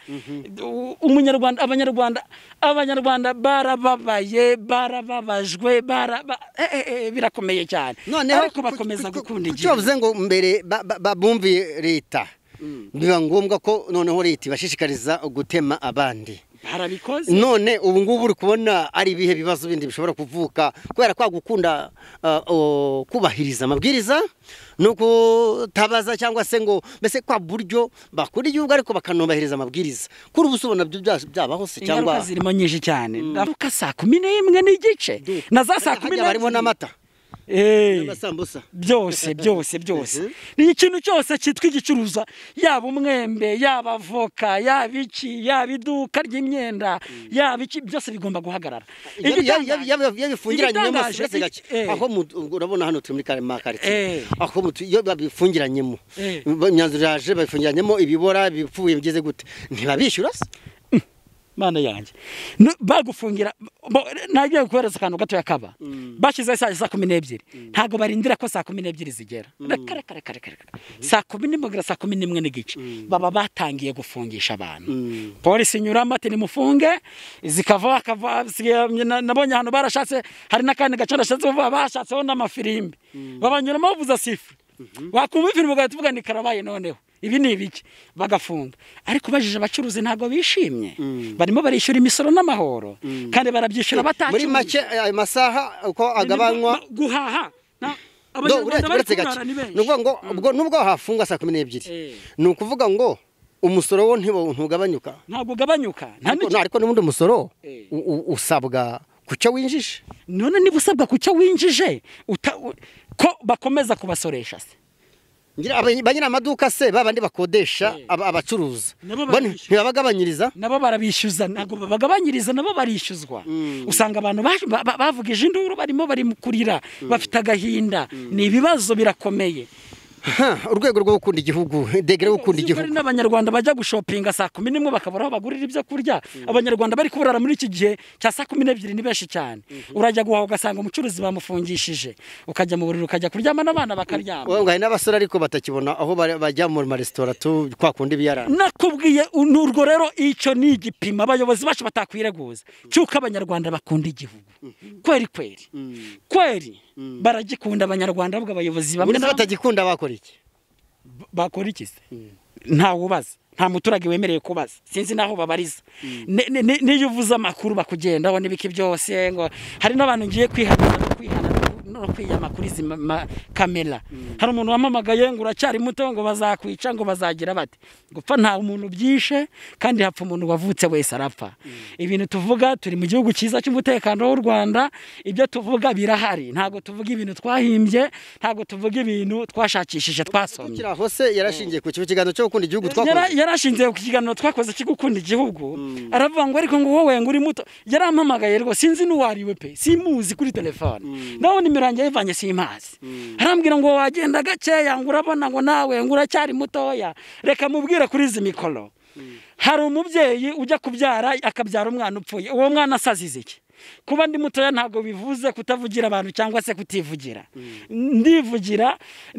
abanyarwanda barababaye barababajwe birakomeye cyane ariko bakomeza gukunda igihugu cyo bivuze ngo mbere babumviye leta biba ngombwa ko noneho leta ibashishikariza gutema abandi barabikoze none ubu ngubu uri kubona ari ibihe bibazo bindi bishobora kuvuka kubera kwa gukunda kubahiriza amabwiriza no kutabaza cyangwa se ngo mbese kwa buryo bakora igihugu ariko bakanubahiriza amabwiriza kuri ubusubona byabaho se cyangwa zirimo nyinshi cyane ndavuka saa 11 n'igice na za saa 10 barimo n'amata n'amasambusa byose ni ikintu cyose cyitwa igicuruza, yaba umwembe, yaba avoka, yaba iki, yaba iduka ry'imyenda, yaba iki, byose bigomba guhagarara. Yabifungiranyemo gake aho urabona hano turi muri karitsiye, aho iyo babifungiranyemo imyanzuro yaje babifungiranyemo ibibora bipfuye bigeze gute, ntibabishyura se? Mana yanjye bagufungira nagiye kuhereza akantu gato yakaba bashyize saa 12 ntago barindira ko saa 12 zigera, saa 11 saa 11 n'igice baba batangiye gufungisha abantu. Polisi inyuramo ati nimufunge, zikava nabonye hano barashatse, hari n'akandi gace nashatse vuba bashatseho n'amafirimbi babanyuramo bavuza sifu, wakumva ifilime ugahita ni karabaye noneho ibi ni ibiki bagafunga. Ariko bajije abacuruzi ntago bishimye, barimo barishyura imisoro n'amahoro kandi barabyishyura bataki. Muri make ayo masaha uko agabanywa guhaha nuvuga ngo ubwo nubwo hafunga saa 12 ni ukuvuga ngo umusoro wo ntugabanyuka, ntabwo ugabanyuka, ariko n'ubundi umusoro usabwa kucyo winjije. None niba usabwa kucyo winjije ko bakomeza kubasoresha se? Banyina amaduka se babandi bakodesha abacuruza ntibabagabanyiriza, nabo barabishyuza, ntabwo babagabanyiriza, nabo barishyuzwa. Usanga abantu bavugije induru barimo bari kurira bafite agahinda, ni ibibazo birakomeye. Urwego rwo gukunda igihugu, degere gukunda igihugu. Hari n'abanyarwanda bajya gushopinga saa 11 bakabura aho bagurira ibyo kurya. Abanyarwanda bari kuburara muri iki gihe cya saa 12 ni benshi cyane. Urajya guhaha ugasanga umucuruzi bamufungishije, ukajya mu buriro ukajya kuryama n'abana bakaryama. Ngahe n'abasore ariko batakibona aho bajya mu resitora kwa kundi biyarana. Nakubwiye urwo rero icyo ni igipima abayobozi bacu batakwireguza cyuko abanyarwanda bakunda igihugu. Kweri baragikunda abanyarwanda, ahubwo abayobozi bamwe batagikunda bakora iki se? Nta wubaza, nta muturage wemereye kubaza, sinzi naho babariza. Niyo uvuze amakuru bakugendaho n'ibiki byose, ngo hari n'abantu ngiye kwihana no kwiyama kuri izi kamera. Hari umuntu wamamagaye ngo uracyari muto, ngo bazakwica, ngo bazagira bate. Gupfa nta umuntu byishe, kandi hapfa umuntu wavutse wese arapfa. Ibintu tuvuga turi mu gihugu cyiza cy'umutekano w'u Rwanda, ibyo tuvuga birahari, ntago tuvuga ibintu twahimbye, ntago tuvuga ibintu twashakishije twasomye. Kiraho se yarashingiye ku kiganiro cyo gukunda igihugu twakoze, yarashingiye ku kiganiro twakoze cyo gukunda igihugu. Aravuga ngo ariko ngo wowe ngo uri muto, yarampamagaye rwo sinzi n'uwariwe pe, simuzi kuri telefone, naho nimiranje yivanye simazi. Arambwira ngo wagenda gakeya, ngo urabona ngo nawe ngo uracyari mutoya, reka mubwire kuri izi mikoro. Hari umubyeyi ujya kubyara akabyara umwana upfuye, uwo mwana asazize iki? Kuba ndi mutoya ntago bivuze kutavugira abantu cyangwa se kutivugira. Ndivugira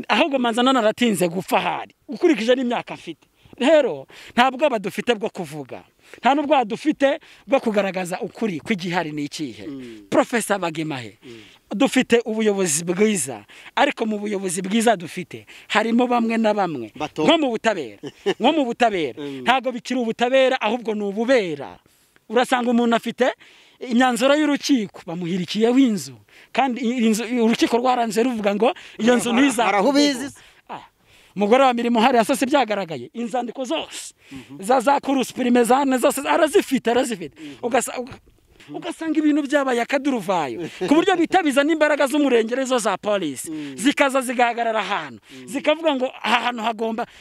ahubwo manzana naratinze gupfa hari ukurikije n'imyaka afite. Rero ntabwo badufite bwo kuvuga, nta nubwo badufite bwo kugaragaza ukuri kw'igihari ni ikihe. Professor Bagemahe, dufite ubuyobozi bwiza, ariko mu buyobozi bwiza dufite harimo bamwe na bamwe nko mu butabera ntago bikiri ubutabera, ahubwo ni ububera. Urasanga umuntu afite imyanzuro y'urukiko bamuhirikiyeho inzu, kandi urukiko rwaranze ruvuga ngo iyo nzu ntizakubizi. Mugore wa mirimo hari asose byagaragaye, inzandiko zose za kurus primezane zose arazifite. Ugasanga ibintu byabaye akaduruvayo ku buryo bitabiza n'imbaraga z'umurengerezo za polisi zikaza zigahagarara ahantu zikavuga ngo ahantu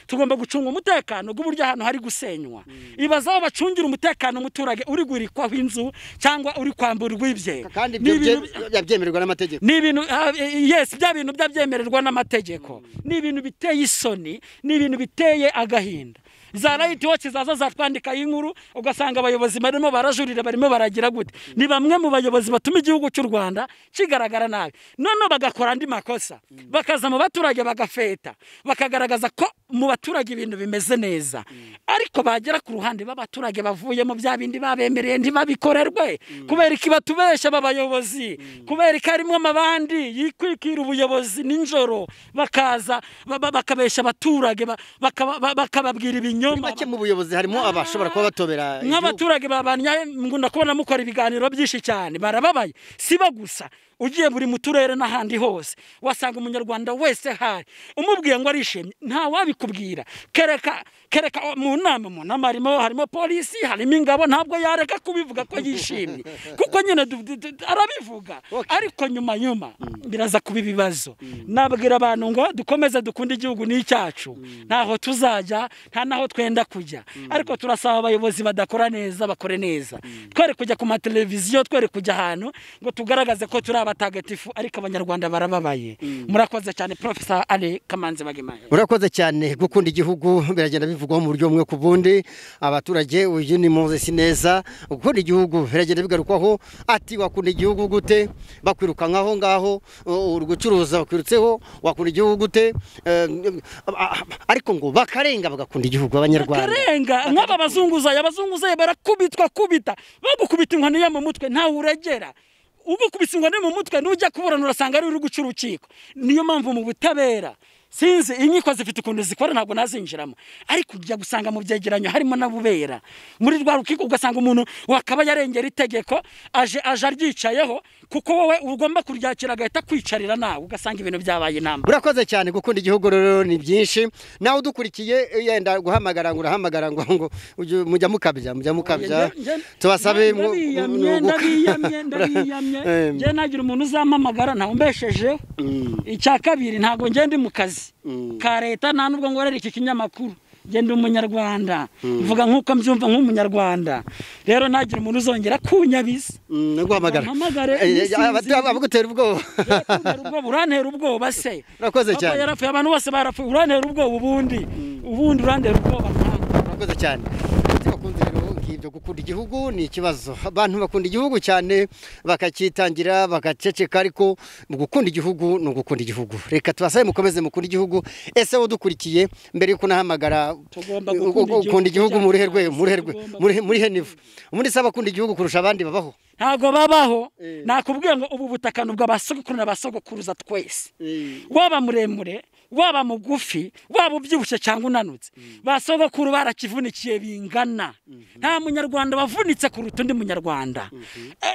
tugomba gucunga umutekano bw'uburyo ahantu hari gusenywa. Ibazaho bacungira umutekano umuturage uri gurikwaho inzu cyangwa uri kwamburwa ibye, kandi byabyemererwa n'amategeko. Ni ibintu bya bintu byabyemererwa n'amategeko, ni ibintu biteye isoni, ni ibintu biteye agahinda. Za right watch zaza zatwandika inkuru, ugasanga abayobozi barimo barajurira, barimo baragira gute. Ni bamwe mu bayobozi batuma igihugu cy'u Rwanda kigaragara nabi, none bagakora andi makosa, bakaza mu baturage bagafeta, bakagaragaza ko mu baturage ibintu bimeze neza, ariko bagera ku ruhande b'abaturage bavuye mu bya bindi babemereye ntibabikorerwe. Kubera iki batubesha abayobozi? Kubera iki harimo amabandi yikwikira ubuyobozi ninjoro, bakaza bakabesha abaturage, bakababwira ibinyoma. Make mu buyobozi harimo abashobora kuba batobera nk'abaturage babanya, ngo ndakubona mukora ibiganiro byinshi cyane, barababaye. Siba gusa ugiye buri mu turere n'ahandi hose wasanga umunyarwanda wese hari umubwiye ngo arishimye nta wabikubwira kereka mu nama harimo polisi harimo ingabo ntabwo yareka kubivuga ko yishimye kuko nyine arabivuga ariko nyuma biraza kuba ibibazo nabwira abantu ngo dukomeze dukunde igihugu n'icyacu ntaho tuzajya nta naho twenda kujya ariko turasaba abayobozi badakora neza bakore neza twere kujya ku mateleviziyo twere kujya ahantu ngo tugaragaze ko turi abatagatifu ariko abanyarwanda barababaye murakoze cyane Professor Ali Kamanzi Bagemahe murakoze cyane gukunda igihugu biragenda bivugwaho mu buryo bumwe ku bundi abaturage uyu ni Moses neza gukunda igihugu biragenda bigarukwaho ati wakunda igihugu gute bakwiruka nkaho ngaho urugucuruza bakwirutseho wakunda igihugu gute ariko ngo bakarenga bagakunda igihugu abanyarwanda bakarenga nk'aba bazunguzaye barakubitwa bagukubita inkoni mu mutwe ntawe uragera ubukubise inkoni mu mutwe nujya kuburana urasanga ari uri guca urukiko niyo mpamvu mu butabera sinzi inkiko zifite ukuntu zikora ntabwo nazinjiramo ariko ujya gusanga mu byegeranyo harimo nabubera muri rwa rukiko ugasanga umuntu wakaba yarengera itegeko aje aryicayeho kuko wowe ugomba kuryakira agahita kwicarira nawe ugasanga ibintu byabaye inama urakoze cyane gukunda igihugu rero ni byinshi nawe udukurikiye yenda guhamagara ngo urahamagara ngo mujya mukabya tubasabe ndabiyamye nje nagira umuntu uzampamagara ntawe mbesheje icya kabiri ntago ngende mu kazi ka leta nta nubwo ngorera iki kinyamakuru genda umunyarwanda mvuga nkuko mbyumva nk'umunyarwanda rero nagira umuntu uzongera kunyabiza naguhamagara abagutera ubwoba urantera ubwoba se urakoze cyane yarapfuye abantu bose barapfuye urantera ubwoba ubundi urantera ubwoba urakoze cyane ibyo gukunda igihugu ni ikibazo abantu bakunda igihugu cyane bakakitangira bagaceceka ariko mu gukunda igihugu no gukunda igihugu reka tubasabe mukomeze mukunda igihugu ese udukurikiye mbere yuko nahamagara gukunda igihugu muri henivu umuntu saba akunda igihugu kurusha abandi babaho ntago babaho nakubwiye ngo ubu butaka nubwo abasogokuru n'abasogokuruza twese waba muremure waba mugufi waba ubyibushye cyangwa unanutse basogokuru barakivunikiye bingana nta munyarwanda bavunitse kuruta undi munyarwanda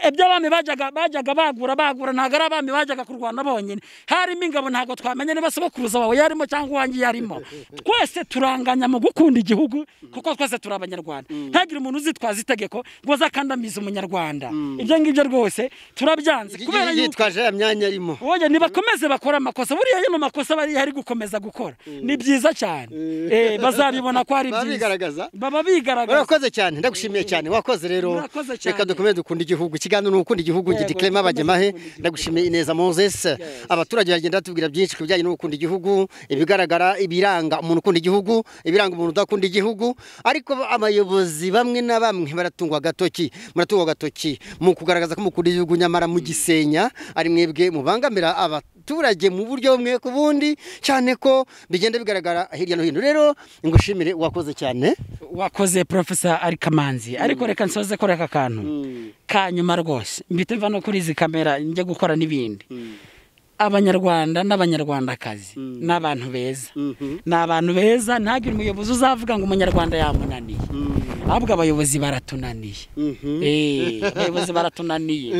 ibyo abami bajyaga bagura ntago ari abami bajyaga kurwana bonyine harimo ingabo ntago twamenye niba sogokuruza wawe yarimo cyangwa uwanjye yarimo twese turanganya mu gukunda igihugu kuko twese turi abanyarwanda ntagire umuntu uzitwaza itegeko ngo azakandamize umunyarwanda ibyo ngibyo rwose turabyanze kubera yitwaje ya myanya arimo oya nibakomeze bakora amakosa buriya yino makosa bari hari gukomeza gukora ni byiza cyane bazabibona ko ari byiza baba bigaragaza urakoze cyane ndagushimiye cyane wakoze rero reka dukomeze dukunda igihugu kiganiro n'ukunda igihugu Bikemera Bagemahe ndagushimiye Ineza Moses abaturage bagenda batubwira byinshi kubijyanye no gukunda igihugu ibigaragara ibiranga umuntu ukunda igihugu ibiranga umuntu udakunda igihugu ariko abayobozi bamwe na bamwe muratungwa agatoki mu kugaragaza ko mukunda igihugu nyamara mu gisenya ari mwebwe mubangamira abaturage mu buryo bumwe ku bundi cyane ko bigenda bigaragara hirya no hino rero ngushimire wakoze cyane wakoze Professor Ali Kamanzi ariko reka nsoze ko reka kantu kanyuma rwose mbite mva no kuri izi kamera njye gukora n'ibindi abanyarwanda n'abanyarwandakazi n'abantu beza ntagire umuyobozi uzavuga ngo umunyarwanda yamunaniye ahubwo abayobozi baratunaniye abayobozi baratunaniye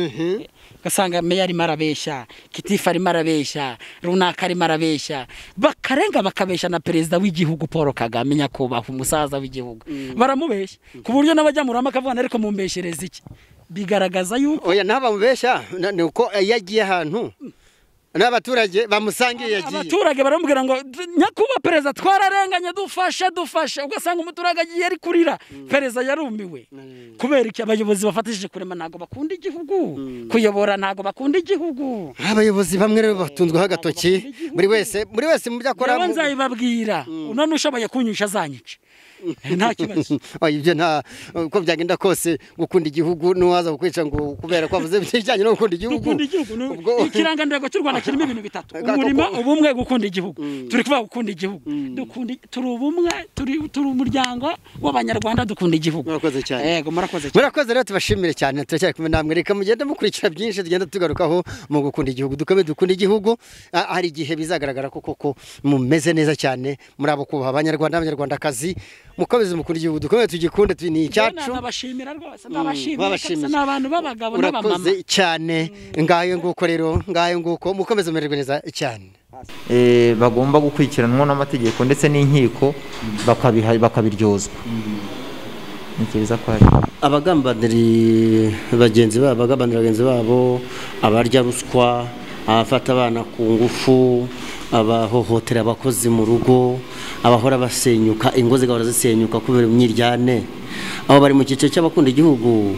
ugasanga meya arimo arabeshya kitifu arimo arabeshya runaka arimo arabeshya bakarenga bakabeshya na perezida w'igihugu Paul Kagame nyakubahwa umusaza w'igihugu baramubeshya ku buryo n'abajya mu rama akavuga ariko mumbeshereza iki bigaragaza yuko oya ntabamubeshya ni uko yagiye ahantu n'abaturage bamusangiye yagiye abaturage baramubwira ngo nyakuba perezida twararenganye dufashe ugasanga umuturage agiye ari kurira perezida yarumiwe kubera iki abayobozi bafatishije kurema ntago bakunda igihugu kuyobora ntago bakunda igihugu abayobozi bamwe rero batunzweho agatoki muri wese mu byo akora nzayibabwira none ushoboye kunyisha azanyica nta kibazo ibyo nta uko byagenda kose gukunda igihugu n'uwaza kukwica ngo kubera ko avuze bijyanye no gukunda igihugu ikirangantego cy'u Rwanda kirimo ibintu bitatu umurimo ubumwe gukunda igihugu turi kuvuga gukunda igihugu turi ubumwe turi turi umuryango w'abanyarwanda dukunda igihugu. Murakoze cyane. Yego murakoze cyane. Murakoze rero tubashimire cyane turacyari kumwe namwe reka mugende mukurikira byinshi tugenda tugarukaho mu gukunda igihugu dukome dukunda igihugu hari igihe bizagaragara koko mumeze neza cyane muri abo kubaha abanyarwanda abanyarwandakazi mukomeze mukunda igihugu dukomeze tugikunde ni icyacu. Nabashimira rwose nabashimira n'abantu b'abagabo n'abamama. Urakoze cyane ngayo nguko rero ngayo nguko mukomeze mererwe neza cyane. Bagomba gukurikiranwa n'amategeko ndetse n'inkiko bakabiryozwa. Nikiriza ko hari abagambanira bagenzi babo abarya ruswa abafata abana ku ngufu abahohotera abakozi mu rugo abahora basenyuka ingo zigahora zisenyuka kubera imyiryane abo bari mu cyiciro cy'abakunda igihugu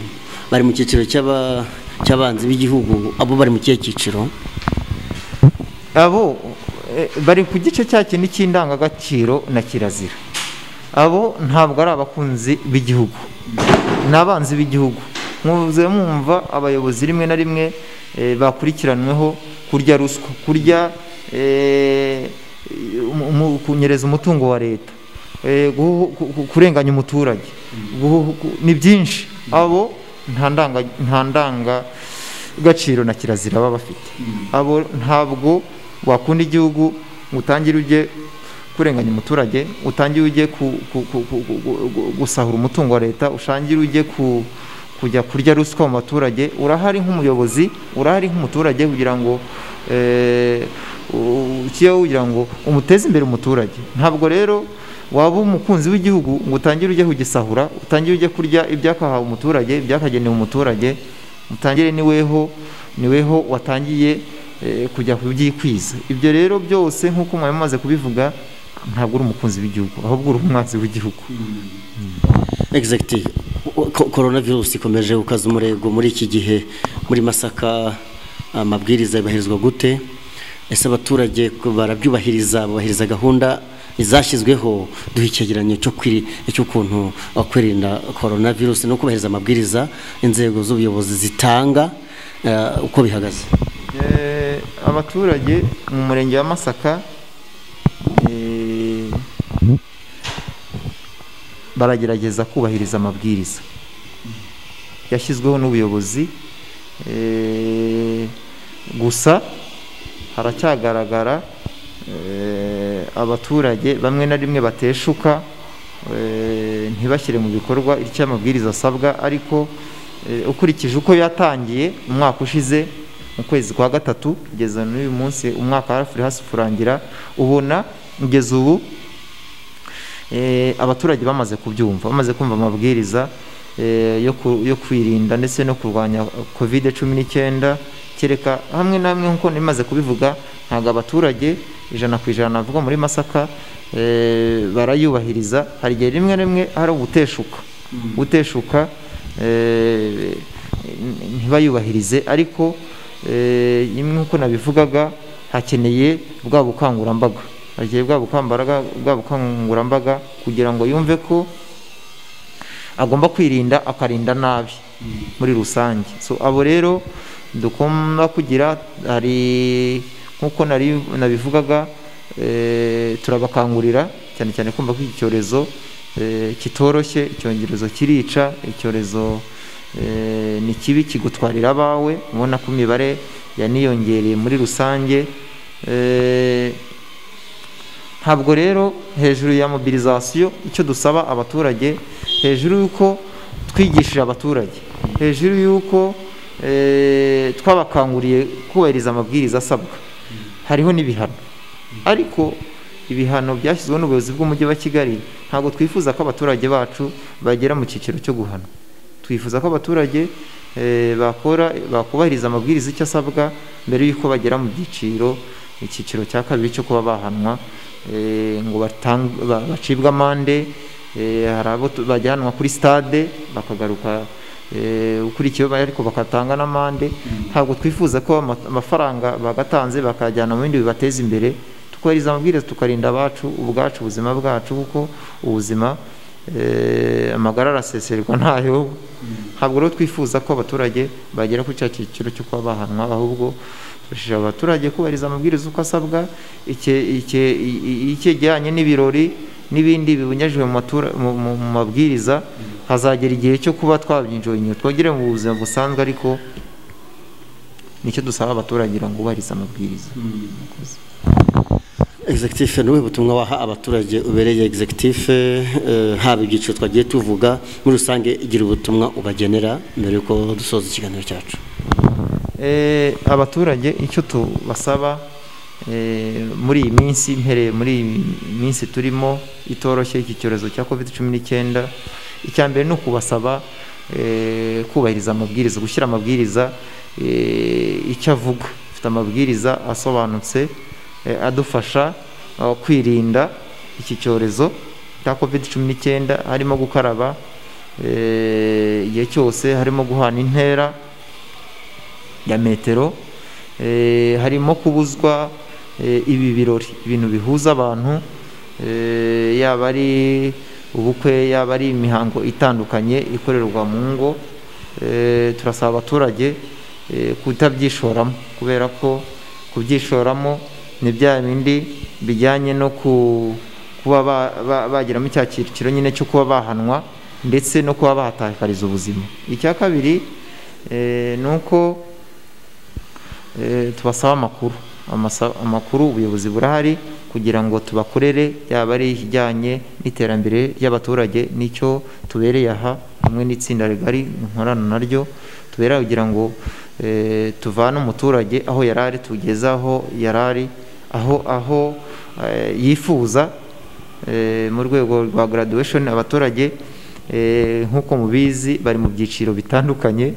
bari mu cyiciro cy'abanzi b'igihugu abo bari mu kihe cyiciro abo bari ku gice cy'akintu cy'indangagaciro na kirazira abo ntabwo ari abakunzi b'igihugu n'abanzi b'igihugu muvuze mwumva abayobozi rimwe na rimwe bakurikiranweho kurya ruswa kurya kunyereza umutungo wa leta kurenganya umuturage ni byinshi abo nta ndangagaciro na kirazira baba bafite abo ntabwo wakunda igihugu ngo utangire ujye kurenganya umuturage utangire ujye gusahura umutungo wa leta ushangire ujye kujya kurya ruswa mu baturage urahari nk'umuyobozi urahari nk'umuturage kugira ngo kugira ngo umuteze imbere umuturage ntabwo rero waba umukunzi w'igihugu ngo utangire ujye kugisahura utangire ujye kurya ibyakahawe umuturage ibyakagenewe umuturage utangire niweho watangiye kujya kubyikwiza ibyo rero byose nk'uko mwari mumaze kubivuga ntabwo uri umukunzi w'igihugu ahubwo uri umwanzi w'igihugu. Exactly. Coronavirus ikomeje gukaza umurego muri iki gihe muri Masaka amabwiriza yubahirizwa gute ese abaturage barabyubahiriza babahiriza gahunda izashyizweho duha icyegeranyo cy'ukuntu kwirinda coronavirus no kubahiriza amabwiriza inzego z'ubuyobozi zitanga uko bihagaze. Abaturage mu murenge wa Masaka baragerageza kubahiriza amabwiriza yashyizweho n'ubuyobozi gusa haracyagaragara abaturage bamwe na rimwe bateshuka ntibashyire mu bikorwa icyo amabwiriza asabwa ariko ukurikije uko yatangiye umwaka ushize mu kwezi kwa gatatu kugeza n'uyu munsi umwaka hasi kurangira ubona kugeza ubu abaturage bamaze kubyumva bamaze kumva amabwiriza yo kwirinda ndetse no kurwanya COVID-19 kereka hamwe na hamwe nk'uko nimaze kubivuga ntabwo abaturage 100% navuga muri Masaka barayubahiriza hari igihe rimwe rimwe hari guteshuka ntibayubahirize ariko nk'uko nabivugaga hakeneye bwa bukangurambaga hagiye bwa bukangurambaga kugira ngo yumve ko agomba kwirinda akarinda nabi muri rusange so abo rero dukunda kugira hari nkuko nabivugaga turabakangurira cyane cyane kumva ko icyorezo kitoroshye icyorezo kirica icyorezo ni kibi kigutwarira abawe ubona ko imibare yaniyongereye muri rusange ntabwo rero hejuru ya mobilisation icyo dusaba abaturage hejuru yuko twigishije abaturage hejuru yuko twabakanguriye kubahiriza amabwiriza asabwa hariho n'ibihano ariko ibihano byashyizweho n'ubuyobozi bw'umujyi wa Kigali ntabwo twifuza ko abaturage bacu bagera mu cyiciro cyo guhana twifuza ko abaturage bakubahiriza amabwiriza icyo asabwa mbere y'uko bagera mu icyiciro cya kabiri cyo kuba bahanwa ngo bacibwe amande hari abo bajyanwa kuri stade bakagaruka ukurikiye ariko bakatanga n'amande ntabwo twifuza ko amafaranga bagatanze bakajyana mu bindi bibateza imbere tukubahiriza amabwiriza tukarinda abacu ubwacu ubuzima bwacu kuko ubuzima amagara araseserwa ntayo ntabwo rero twifuza ko abaturage bagera ku cya cyiciro cyo kuba bahanwa ahubwo turashishikariza abaturage kubahiriza amabwiriza uko asabwa ikijyanye n'ibirori n'ibindi bibunyajwe mu mabwiriza hazagera igihe cyo kuba twabyinjoye inyuma twongere mu buzima busanzwe ariko nicyo dusaba abaturage ngo bubahirize amabwiriza. Executive niwe butumwa waha abaturage ubereye executive haba ibyiciro twagiye tuvuga muri rusange igira ubutumwa ubagenera mbere yuko dusoza ikiganiro cyacu. Abaturage icyo tubasaba muri iyi minsi mpereye muri iyi minsi turimo itoroshye iki cyorezo cya COVID-19 icya mbere ni ukubasaba kubahiriza amabwiriza gushyira amabwiriza icyo avuga afite amabwiriza asobanutse adufasha kwirinda iki cyorezo cya COVID-19 harimo gukaraba igihe cyose harimo guhana intera ya metero harimo kubuzwa ibi birori ibintu bihuza abantu yaba ari ubukwe yaba ari imihango itandukanye ikorerwa mu ngo turasaba abaturage kutabyishoramo kubera ko kubyishoramo ni bya bindi bijyanye no kuba bagiramo icya cyiciro nyine cyo kuba bahanwa ndetse no kuba bahatakariza ubuzima. Icya kabiri ni uko tubasaba amakuru ubuyobozi burahari kugira ngo tubakorere yaba ari ijyanye n'iterambere ry'abaturage nicyo tubereye aha hamwe n'itsinda rigari nkorana naryo tubereye kugira ngo tuvane umuturage aho yarari tugeze aho yarari aho yifuza mu rwego rwa graduation. Abaturage nk'uko mubizi bari mu byiciro bitandukanye